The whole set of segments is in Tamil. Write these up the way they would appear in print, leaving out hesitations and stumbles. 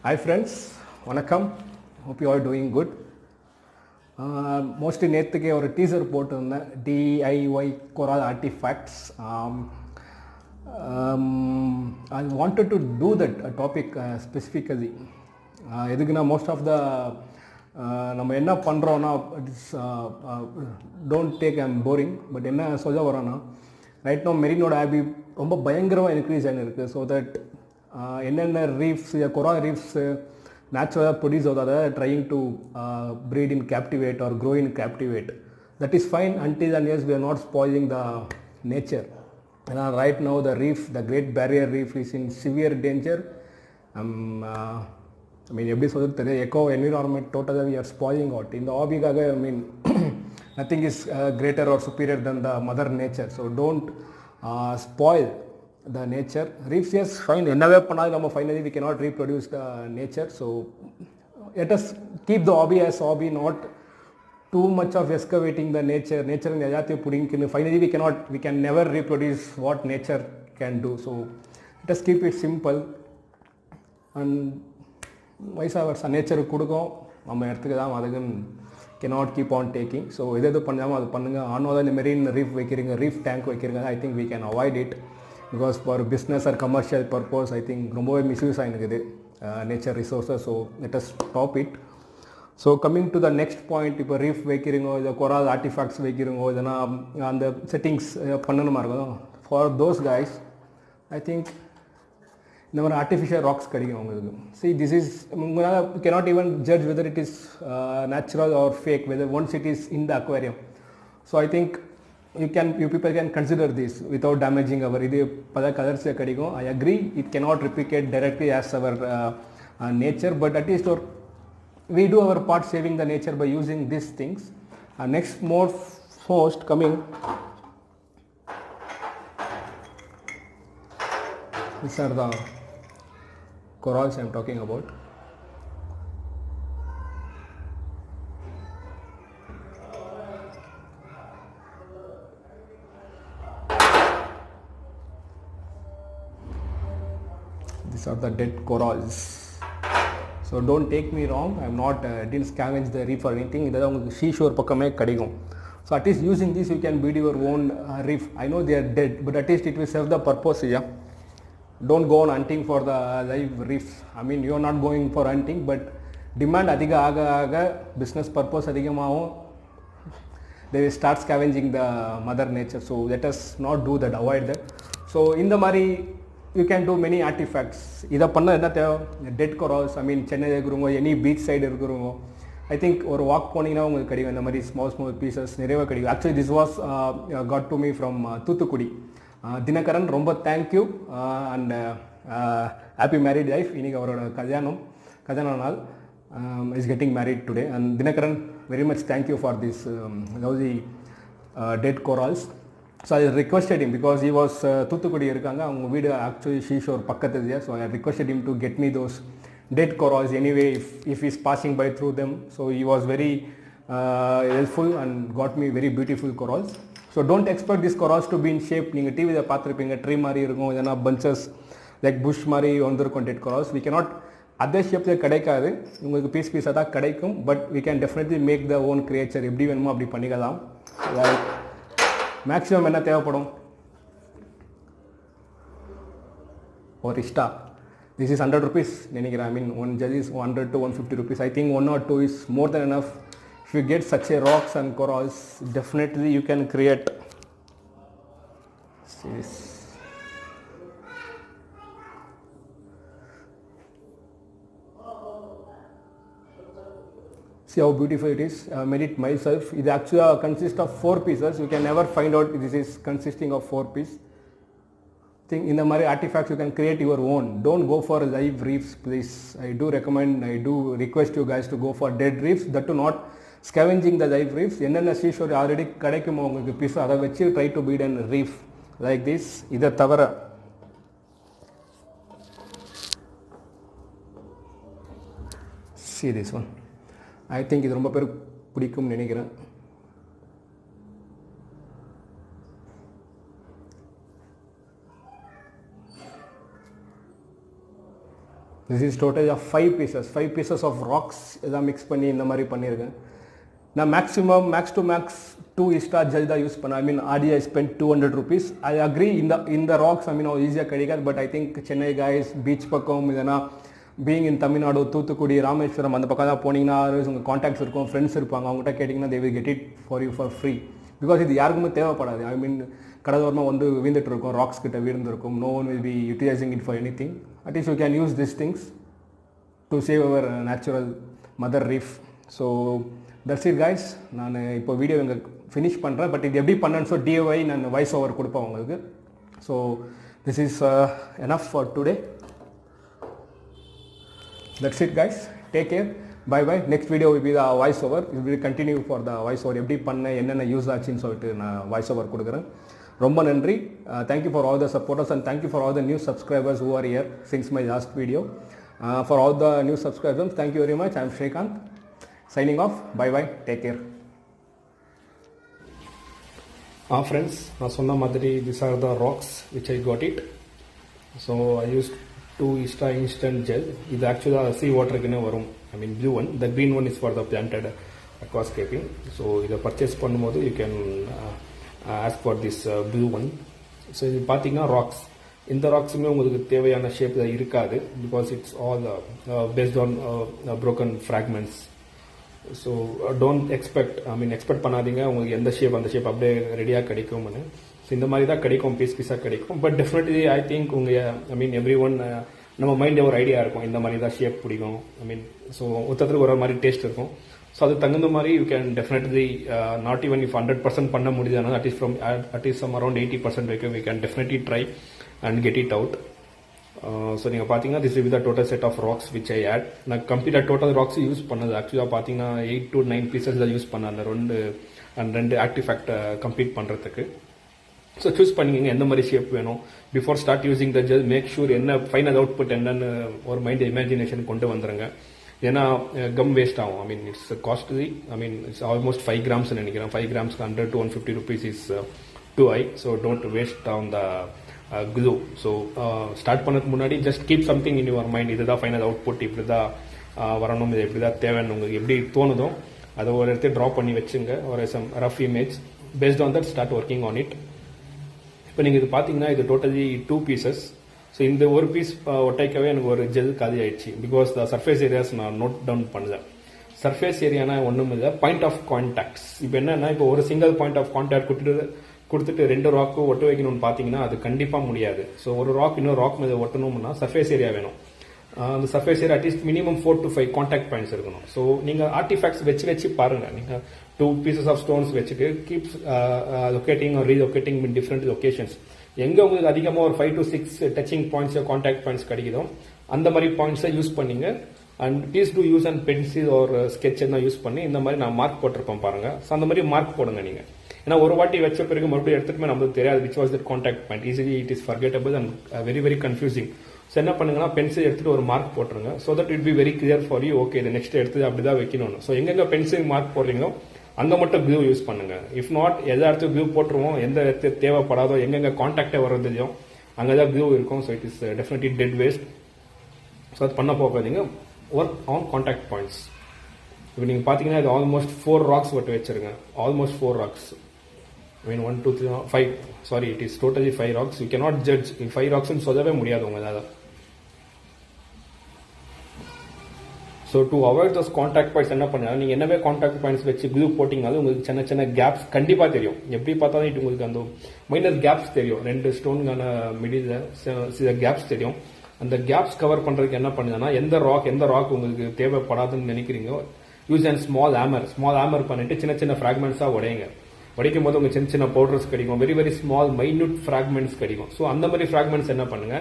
Hi friends, வணக்கம். Hope you are doing good. Mostly நேற்றுக்கே ஒரு டீசர் போட்டிருந்தேன் DIY coral artifacts. I wanted to do that topic specifically. எதுக்குன்னா most of the நம்ம என்ன பண்ணுறோன்னா it's don't take I'm boring but என்ன சொல்ல வரோன்னா ரைட் நோ மெரினோட ஆபி ரொம்ப பயங்கரமாக இன்க்ரீஸ் ஆகிருக்கு. ஸோ தட் என்னென்ன ரீஃப்ஸ் கொரால் ரீஃப்ஸ் நேச்சுரலாக ப்ரொடியூஸ் ஆகுது trying to breed in captivate or grow in captivate. That is fine until and yes we are not spoiling the nature. Right now the reef, the Great Barrier Reef is in severe danger. I mean எப்படி சொல்கிறது தெரியாது, எக்கோ என்விரான்மெண்ட் டோட்டலாக we are spoiling out. இந்த ஹாபிக்காக I mean nothing is greater or superior than the mother nature. So don't spoil the nature. Reefs, yes, fine, என்னவே பண்ணாலும் நம்ம finally we cannot reproduce the nature. So let us keep the hobby as hobby, not too much of excavating the nature. Nature எல்லாத்தையும் பிடிங்கின்னு finally we can never reproduce what nature can do. So let us keep it simple and வயசாக வருஷம் நேச்சருக்கு கொடுக்கும், நம்ம இடத்துக்கு தான் அதுக்குன்னு cannot keep on taking. So எது பண்ணாமல் அது பண்ணுங்கள். ஆனால் இந்த மெரின் ரீஃப் வைக்கிறீங்க, ரீஃப் டேங்க் வைக்கிறீங்க, I think we can avoid it because for business or commercial purpose I think ரொம்பவே மிஸ்யூஸ் ஆகிருக்குது nature resources. So let us stop it. So coming to the next point, இப்போ ரீஃப் வைக்கிறீங்கோ இல்லை கொரால் ஆர்டிஃபேக்ட்ஸ் வைக்கிறீங்கோ இதனா அந்த செட்டிங்ஸ் பண்ணணுமா இருக்கும் for those guys. I think இந்த மாதிரி ஆர்டிஃபிஷியல் ராக்ஸ் கிடைக்கும் உங்களுக்கு. சி திஸ் இஸ் உங்களால் cannot even judge whether it is natural or fake whether once it is in the aquarium. So I think you people can consider this without damaging our இது பல கலர்ஸில் கிடைக்கும். I agree it cannot replicate directly as our nature, but at least we do our part saving the nature by using these things. Next most coming, these are the corals I am talking about. These are the dead corals. So don't take me wrong, I am not didn't scavenge the reef or anything. இதெல்லாம் உங்களுக்கு seashore பக்கமே கிடைக்கும். So at least using this you can build your own reef. I know they are dead, but at least it will serve the purpose. Yeah, don't go on hunting for the live reefs. I mean you are not going for hunting, but demand அதிக ஆக ஆக business purpose அதிகமாகும், they will start scavenging the mother nature. So let us not do that, avoid that. So இந்த மாதிரி you can do many artifacts. இதை பண்ண என்ன தேவை, டெட் கொரால்ஸ். ஐ மீன் சென்னையில் இருக்கிறவங்க எனி பீச் சைடு இருக்கிறவங்க ஐ திங்க் ஒரு வாக் போனீங்கன்னா உங்களுக்கு கிடைக்கும் இந்த மாதிரி ஸ்மால் பீசஸ் நிறைய கிடைக்கும். Actually this was got to me from Thoothukudi. Dinakaran ரொம்ப thank you and happy married life. இன்றைக்கி அவரோட கல்யாண நாள், is getting married today. And Dinakaran very much thank you for this lovely dead corals. So I requested him because he was Thoothukudi இருக்காங்க, அவங்க வீடு ஆக்சுவலி ஷீஷோர் பக்கத்துல. So I requested him to get me those dead corals anyway if he's passing by through them. So he was very helpful and got me very beautiful corals. So don't expect these corals to be in shape. நீங்கள் டிவியில் பார்த்துருப்பீங்க ட்ரீ மாதிரி இருக்கும், இல்லைனா பஞ்சஸ் லைக் புஷ் மாதிரி வந்திருக்கும் டெட் corals. We cannot அதே ஷேப்பில் கிடைக்காது, உங்களுக்கு பீஸாக தான் கிடைக்கும். But we can definitely make the own creature. எப்படி வேணுமோ அப்படி பண்ணிக்கலாம். லைக் மேக்ஸிமம் என்ன தேவைப்படும், ஒரு இஷ்டா திஸ் இஸ் 100 rupees நினைக்கிறேன். ஐ மீன் one Jal is 100 to 150 rupees. I think 1 or 2 is more than enough. If you get such a rocks and corals, definitely you can create. See how beautiful it is. I made it myself. It actually consists of 4 pieces. You can never find out this is consisting of 4 pieces. Think in the Mari artifacts you can create your own. Don't go for live reefs, please. I do request you guys to go for dead reefs. That to not scavenging the live reefs. என்னென்ன seashore already கிடைக்குமோ உங்களுக்கு பீஸ் அதை வச்சு try to build a reef like this. இதை தவிர see this one. I think இது ரொம்ப பேர் பிடிக்கும்னு நினைக்கிறேன். This is total of 5 pieces of rocks எதாவது மிக்ஸ் பண்ணி இந்த மாதிரி பண்ணியிருக்கேன். நான் max to max 2 extra gel தான் யூஸ் பண்ணேன். ஐ மீன் ஆர்டிஐ ஸ்பெண்ட் 200 rupees. ஐ அக்ரி இந்த ராக்ஸ் ஐ மீன் ஈஸியாக கிடைக்காது. But I think Chennai guys beach பக்கம் இல்லைனா பீயிங் இன் தமிழ்நாடு, தூத்துக்குடி, ராமேஸ்வரம் அந்த பக்கம் தான் போனீங்கன்னா உங்கள் காண்டாக்ட்ஸ் இருக்கும், ஃப்ரெண்ட்ஸ் இருப்பாங்க, அவங்ககிட்ட கேட்டிங்கன்னா they will get it for you for free. Because இது யாருக்குமே தேவைப்படாது. ஐ மீன் கடலோரமாக வந்து வீழ்ந்துட்டு இருக்கும், ராக்ஸ் கிட்ட வீழ்ந்துருக்கும். No one will be utilizing it for anything. At least you can use this things to save our natural mother reef. So that's it guys. நான் இப்போ வீடியோ இங்கே ஃபினிஷ் பண்ணுறேன். பட் இது எப்படி பண்ணேன்னு ஸோ டிஐஒய் நான் வாய்ஸ் ஓவர் கொடுப்பேன் உங்களுக்கு. So this is enough for today. That's it guys. Take care. Bye bye. Next video will be the voice over. We will continue for the voice over. எப்படி பண்ண என்னென்ன யூஸ் ஆச்சுன்னு சொல்லிட்டு நான் வாய்ஸ் ஓவர் கொடுக்குறேன். ரொம்ப நன்றி. Thank you for all the supporters and thank you for all the new subscribers who are here since my last video. For all the new subscribers, thank you very much. I am Shrikant signing off. Bye bye. Take care. Friends, நான் சொன்ன மாதிரி these are the rocks which I got it. So I used 2 extra instant gel. இது ஆக்சுவலாக sea waterக்குன்னே வரும். I mean blue one. The green one is for the planted aquascaping. So இதை பர்ச்சேஸ் பண்ணும்போது you can ask for this blue one. So இது பார்த்தீங்கன்னா ராக்ஸ். இந்த ராக்ஸுமே உங்களுக்கு தேவையான ஷேப்பில் இருக்காது. Because it's all based on broken fragments. So don't expect பண்ணாதீங்க உங்களுக்கு எந்த ஷேப் அந்த ஷேப் அப்படியே ரெடியாக கிடைக்கும்னு. ஸோ இந்த மாதிரி தான் கிடைக்கும், பீஸாக கிடைக்கும். பட் டெஃபினெட்லி ஐ திங்க் உங்கள் எவ்ரி ஒன் நம்ம மைண்டில் ஒரு ஐடியா இருக்கும், இந்த மாதிரி தான் ஷேப் பிடிக்கும். ஸோ ஒருத்தருக்கு ஒரு மாதிரி டேஸ்ட் இருக்கும். ஸோ அது தகுந்த மாதிரி you can definitely not even if 100% பண்ண முடியுதுன்னா அட்லீஸ்ட் சம் அரௌண்ட் 80% வரைக்கும் we can definitely try and get it out. So நீங்கள் பார்த்தீங்கன்னா this is the total set of rocks which I add. நான் கம்ப்ளீட்டாக டோட்டல் ராக்ஸ் யூஸ் பண்ணது ஆக்சுவலாக பார்த்தீங்கன்னா 8 to 9 pieces தான் யூஸ் பண்ணேன் அந்த ரெண்டு ஆர்டிஃபேக்டை கம்ப்ளீட் பண்ணுறதுக்கு. ஸோ சூஸ் பண்ணிக்கிங்க எந்த மாதிரி ஷேப் வேணும். Before start using the gel make sure என்ன ஃபைனல் அவுட்புட் என்னன்னு ஒரு மைண்ட் இமேஜினேஷன் கொண்டு வந்துருங்க. ஏன்னா கம் வேஸ்ட் ஆகும். It's costly. It's almost 5 grams நினைக்கிறேன். 5 grams 100 to 150 rupees is too high. So don't waste on the glue. So start பண்ணதுக்கு முன்னாடி just keep something in your mind. இதுதான் ஃபைனல் அவுட்புட், இப்படி தான் வரணும், இது எப்படி தான் தேவைன்னு உங்களுக்கு எப்படி தோணுதோ அதை ஒரு இடத்துல ட்ரா பண்ணி வச்சுங்க. ஒரு some rough image paste on that start working on it. இப்போ நீங்கள் இது பார்த்தீங்கன்னா இது டோட்டலி 2 pieces. ஸோ இந்த ஒரு பீஸ் ஒட்டைக்கவே எனக்கு ஒரு ஜெல் காலி ஆயிடுச்சு. பிகாஸ் த சர்ஃபேஸ் ஏரியாஸ் நான் நோட் டவுன் பண்ணுறேன். சர்ஃபேஸ் ஏரியானா ஒன்றும் இல்லை, பாயிண்ட் ஆஃப் கான்டாக்ட்ஸ். இப்போ என்னன்னா இப்போ ஒரு சிங்கிள் பாயிண்ட் ஆஃப் கான்டாக்ட் கொடுத்துட்டு 2 ராக்கும் ஒட்ட வைக்கணும்னு பார்த்தீங்கன்னா அது கண்டிப்பாக முடியாது. ஸோ ஒரு ராக் இன்னொரு ராக் மேலே ஒட்டணும்னா சர்ஃபேஸ் ஏரியா வேணும். அந்த surface area at least minimum 4 to 5 contact points இருக்கணும். ஸோ நீங்கள் ஆர்டிஃபேக்ட்ஸ் வச்சு பாருங்க. நீங்கள் 2 pieces ஆஃப் ஸ்டோன்ஸ் வச்சுட்டு keeps locating or relocating in different locations. எங்கே உங்களுக்கு அதிகமாக ஒரு 5 to 6 touching points contact points கிடைக்குதோ அந்த மாதிரி பாயிண்ட்ஸை யூஸ் பண்ணிங்க. And please do use and pencil ஒரு ஸ்கெட்ச் தான் யூஸ் பண்ணி இந்த மாதிரி நான் மார்க் போட்டிருப்பேன் பாருங்க. ஸோ அந்த மாதிரி மார்க் போடுங்க நீங்கள். ஏன்னா ஒரு வாட்டி வச்ச பிறகு மறுபடியும் எடுத்துட்டு நம்மளுக்கு தெரியாது which was that contact point. Easily it is forgettable and very very confusing. So என்ன பண்ணுங்கன்னா பென்சில் எடுத்துட்டு ஒரு மார்க் போட்டுருங்க. So that it be very clear for you. Okay இது நெக்ஸ்ட் எடுத்து அப்படிதான் வைக்கணும். ஸோ எங்கெங்க பென்சில் மார்க் போடுறீங்களோ அங்கே மட்டும் க்ளூ யூஸ் பண்ணுங்க. இஃப் நாட் எல்லா இடத்துக்கும் க்ளூ போட்டுருவோம். எந்த இடத்துல தேவைப்படாதோ எங்கெங்க கான்டாக்டே வர்றதுலையும் அங்கே தான் க்ளூ இருக்கும். So it is definitely dead waste. So அது பண்ண போகாதீங்க. Work on contact points. இப்போ நீங்கள் பார்த்தீங்கன்னா இது ஆல்மோஸ்ட் 4 ராக்ஸ் ஒட்டு வச்சிருங்க. Almost 4 rocks. 1 2 3 5 sorry it is totally 5 rocks. You cannot judge 5 ராக்ஸ்ன்னு சொல்லவே முடியாது உங்களால். So to avoid those contact points என்ன பண்ணாலும் நீங்கள் என்னவே கான்டாக்ட் பாயிண்ட்ஸ் வச்சு க்ளூ போட்டிங்கனாலும் உங்களுக்கு சின்ன சின்ன கேப்ஸ் கண்டிப்பாக தெரியும். எப்படி பார்த்தாலும் இது உங்களுக்கு அந்த மைனர் கேப்ஸ் தெரியும். 2 ஸ்டோனுக்கான மிடில் சில கேப்ஸ் தெரியும். அந்த கேப்ஸ் கவர் பண்ணுறதுக்கு என்ன பண்ணுதுன்னா எந்த ராக் உங்களுக்கு தேவைப்படாதுன்னு நினைக்கிறீங்க யூஸ் அண்ட் ஸ்மால் ஹேமர் பண்ணிட்டு சின்ன சின்ன ஃப்ராக்மெண்ட்ஸாக உடையுங்க. உடைக்கும் போது உங்களுக்கு சின்ன சின்ன பவுடர்ஸ் கிடைக்கும். Very very small minute fragments கிடைக்கும். ஸோ அந்த மாதிரி ஃப்ராக்மெண்ட்ஸ் என்ன பண்ணுங்க,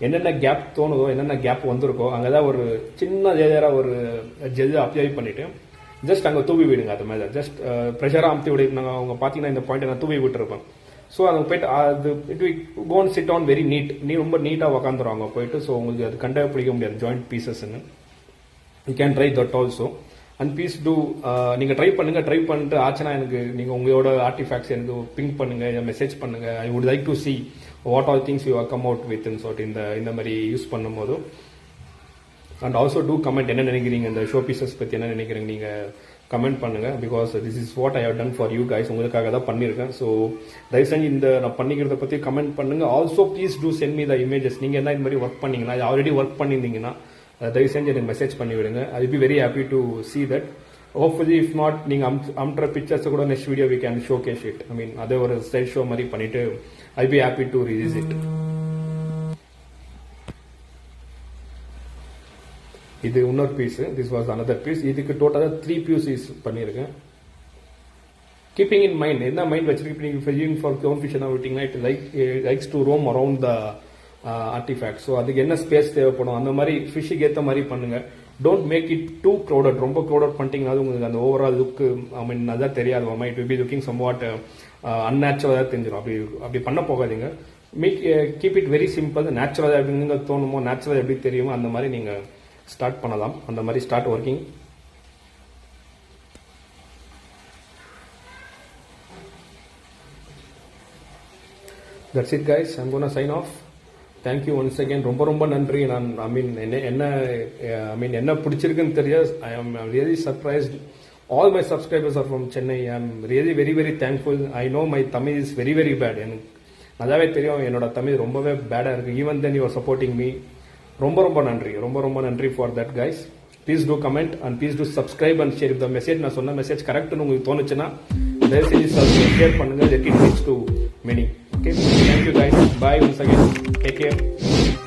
என்னென்ன கேப் தோணுதோ என்னென்ன கேப் வந்திருக்கோ அங்கேதான் ஒரு சின்ன லேயராக ஒரு ஜெல் அப்ளை பண்ணிட்டு ஜஸ்ட் அங்கே தூவி விடுங்க. அது மாதிரி ஜஸ்ட் ப்ரெஷராக அமுத்தி விடு. நாங்கள் அவங்க பார்த்தீங்கன்னா இந்த பாயிண்ட் நான் தூவி விட்டுருப்பேன். ஸோ அங்கே போயிட்டு அது it we gone sit on very neat. ரொம்ப நீட்டாக உக்காந்துரும் அங்கே போயிட்டு. ஸோ உங்களுக்கு அது கண்டே பிடிக்க முடியாது ஜாயிண்ட் பீசஸ்ன்னு. You can try that also. And please do நீங்கள் ட்ரை பண்ணிட்டு ஆச்சுன்னா எனக்கு நீங்கள் உங்களோட ஆர்டிஃபேக்ட்ஸ் எனக்கு பிங்க் பண்ணுங்க, மெசேஜ் பண்ணுங்க. I would like to see what all things you come out with சொல்லிட்டு இந்த மாதிரி யூஸ் பண்ணும்போது அண்ட் ஆல்சோ டூ கமெண்ட் என்ன நினைக்கிறீங்க இந்த ஷோ பீசஸ் பற்றி என்ன நினைக்கிறீங்க நீங்கள் கமெண்ட் பண்ணுங்கள். Because this is what I have done for you guys, உங்களுக்காக தான் பண்ணியிருக்கேன். ஸோ தயவு செஞ்சு இந்த நான் பண்ணிக்கிறத பற்றி கமெண்ட் பண்ணுங்கள். Also please do send me the images. நீங்கள் என்ன இந்த மாதிரி ஒர்க் பண்ணீங்கன்னா, ஆல்ரெடி ஒர்க் பண்ணியிருந்தீங்கன்னா தயவு செஞ்சு எனக்கு மெசேஜ் பண்ணி விடுங்க. I will be very happy to see that. Hopefully if not நீங்கள் அம்ட்ற பிக்சர்ஸ் கூட next video we can showcase it. I mean அதே ஒரு ஸ்டைல் ஷோ மாதிரி பண்ணிட்டு I be happy to release it. இது இன்னொரு piece, this was another piece. இதுக்கு டோட்டலாக 3 பீஸ் பண்ணியிருக்கேன். கீப்பிங் இன் மைண்ட், என்ன மைண்ட் வச்சிருக்கீங்க நீங்கள் ஃபிஷிங் ஃபார் கிளவுன் ஃபிஷ் என்ன விட்டிங்கன்னா it likes to roam around the artifact. So அதுக்கு என்ன ஸ்பேஸ் தேவைப்படும் அந்த மாதிரி ஃபிஷ்ஷுக்கு ஏற்ற மாதிரி பண்ணுங்க. Don't make it too crowded. ரொம்ப க்ரௌடட் பண்ணிட்டீங்கன்னா உங்களுக்கு அந்த ஓவரால் லுக்கு ஐ மீன் அதான் தெரியாது. It will be looking somewhat அன்நேச்சுரலாக தெரிஞ்சிடும். அப்படி பண்ண போகாதீங்க. Keep it very simple. நேச்சுரலாக எப்படிங்க தோணுமோ, நேச்சுரலாக எப்படி தெரியுமோ அந்த மாதிரி நீங்கள் ஸ்டார்ட் பண்ணலாம். அந்த மாதிரி start working. That's it guys, I'm gonna sign off. Thank you once again. ரொம்ப ரொம்ப நன்றி. நான் என்ன பிடிச்சிருக்குன்னு தெரியாது. I am really surprised. All my subscribers are from Chennai. I am really very very thankful. I know my Tamil is very very bad. எனக்கு நல்லாவே தெரியும் என்னோட தமிழ் ரொம்பவே பேடாக இருக்குது. Even then you are supporting me. ரொம்ப ரொம்ப நன்றி, ரொம்ப ரொம்ப நன்றி for that guys. Please do comment and please two subscribe and share. இந்த மெசேஜ் நான் சொன்ன மெசேஜ் கரெக்ட்னு உங்களுக்கு தோணுச்சுன்னா தயவுசெய்து ஷேர் பண்ணுங்க. Let it reach to many. Okay, thank you guys. Bye once again. Take care.